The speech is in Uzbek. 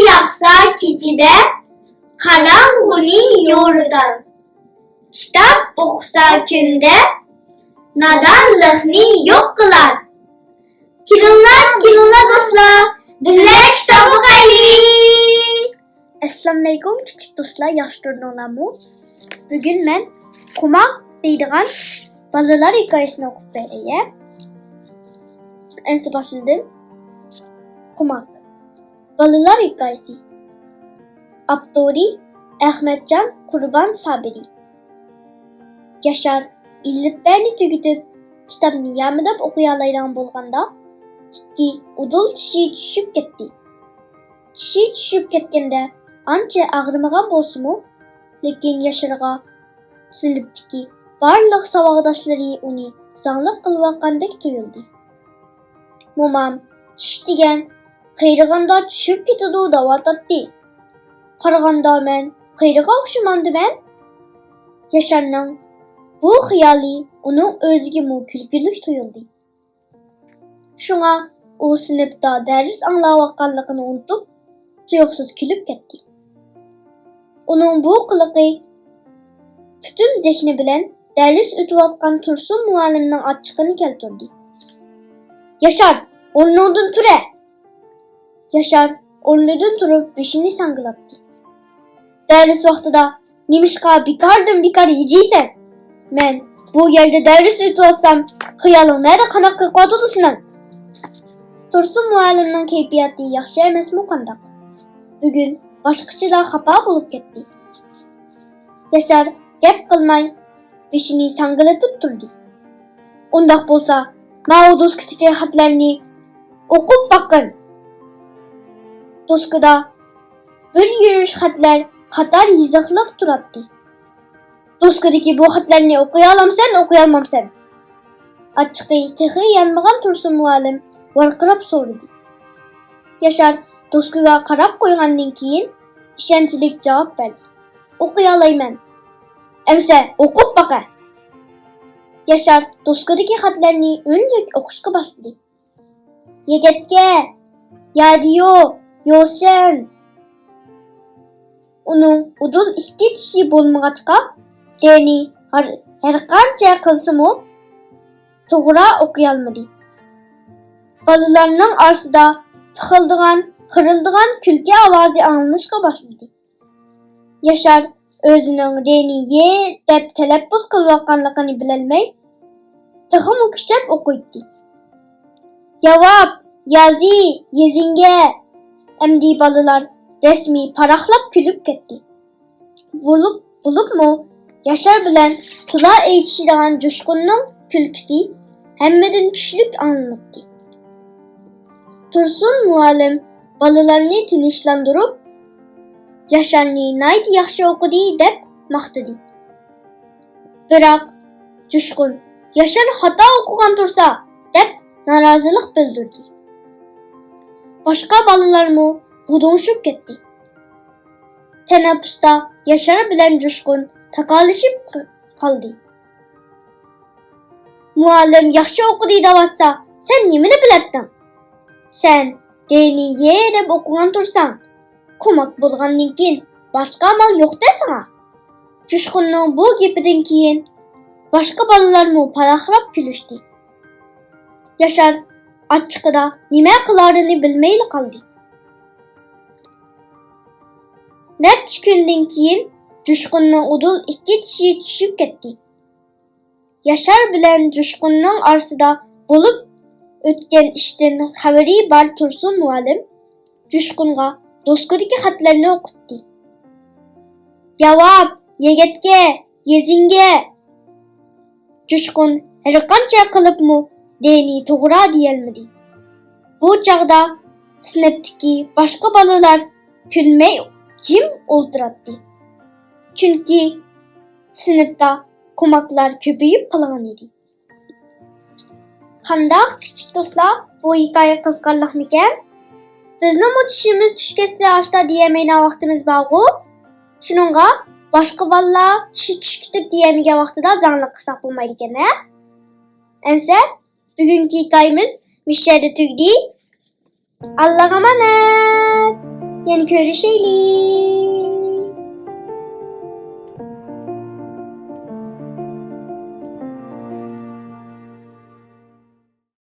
yaqsa kechida, qarong'uni yo'ridan. Kitob o'qisa kunda, nodonlikni yo'q qilar. Kelinglar do'stlar, birga kitob o'qaylik. Assalomu alaykum kichik do'stlar, yaxshi ko'rdinglarmi? Bugun men Qumoq deydigan bolalar hikoyasini o'qib beray. Endi boshladim. Qumoq. Bolalar hikoyasi. Avtori Ahmadjon Qurbon Sabiri. Yashar ilibni tugitib, kitobni yamidab o'qiy oladigan bo'lganda, ikki udul tishi tushib ketdi. Tishi tushib ketganda ancha ag'rimagan bo'lsa-mu, lekin Yasharga sinfdagi barliq savodoshlari uni zanglik qilib tuyuldi. Momam tish degan qayrig'anda tushib ketadi da'vatdi. Qaraganda men qayriga o'xshamandiman. Yasharning bu xiyoli uning o'ziga kulgili tuyuldi. Shunga u sinfda dars anglayotganligini unutib, tuyuqsiz kulib ketdi. Uning bu qiliqi butun zehni bilan dars o'tayotgan Tursun muallimning achchig'ini keltirdi. Yashar, o'rnidan tur! Yashar o'rnidan turib beshini sangilatdi. Dars vaqtida nimishqa bekor yeysan? Men bu yerda dars o'tayotsam, xiyoling nada qanaq qilib sening? Tursun muallimning kayfiyati yaxshi emasmi qandaq? Bugun boshqacha xafa bo'lib ketdi. Yashar gap qilmay beshini sangilatib turdi. Undaq bo'lsa, mana doskadagi xatlarni o'qib boqing. Doskada bir yurish xatlar qator yiziqliq turibdi. Doskadagi bu xatlarni o'qiy olamsan, o'qiy olmamsan? Achchiqi texi yanmagan Tursun muallim varqirab so'radi. Yashar doskaga qarab qo'ygandan keyin ishonchli javob berdi. O'qiy olayman. Emsa o'qib boqa. Yashar doskadagi xatlarni o'nlik o'qishga boshladi. Yigitga, yadiyo, yo'sin. Uning udul ikki tishi bo'lmag'achqa, ya'ni har qancha qilsa-mu to'g'ri o'qiy olmadi. Bolalarning orasida xirildgan kulki ovozi anglanishga boshladi. Yashar o'zining reni ye deb talaffuz qilayotganligini bilolmay, taxmu kuchab o'qiydi. Javob, yezinga. Amdi bolalar rasmiy paraxlab kulib ketdi. Bo'libmi Yashar bilan Tula aytishadigan Jo'shqunning kulkisi hammadan kuchlik anglanadi. Tursun muallim bolalarni tinchlantirib, Yasharni nayt yaxshi o'qidi deb maqtadi. Biroq Jo'shqun Yashar xato o'qigan tursa deb norozilik bildirdi. Boshqa bolalarmi g'udunshib ketdi. Tanaffusda Yashar bilan Jo'shqun takalishib qoldi. Muallim yaxshi o'qidi da'vatsa, sen nimani bilading? Sen reni ye deb o'qigan tursan, Qumoq bo'lgandan keyin boshqa amal yo'q-da sana. Jo'shqunning bu gapidan keyin boshqa bolalarmi paraxlab kulishdi. Yashar achchiqida nima qilarini bilmay qoldi. Necha kundan keyin Jo'shqunning udul ikki tishi tushib ketdi. Yashar bilan Jo'shqunning orasida bo'lib o'tgan ishdan xabari bor Tursun muallim Jo'shqunga doskadagi xatlarni o'qitdi. Javob, yigitga, yezinga. Jo'shqun har qancha qilibmi deni to'g'ri deyolmadi. Bu chaqda sinfdagi boshqa bolalar kulmay jim o'ltiradi. Chunki sinfda Qumoqlar ko'payib qolgan edi. Qandoq kichik do'stlar, bu hikoya qiziqarliqmikan? Bizning tishimiz tushganda asta deyamaydigan vaqtimiz bor-ku. Shuningga boshqa bolalar tishi tushib ketib deyamigan vaqtida zanglik qilsak bo'lmaydi ekan-a? Endi bugungi hikoyamiz bu yerda tugdi. Allohga omonat. Yani görüşelim.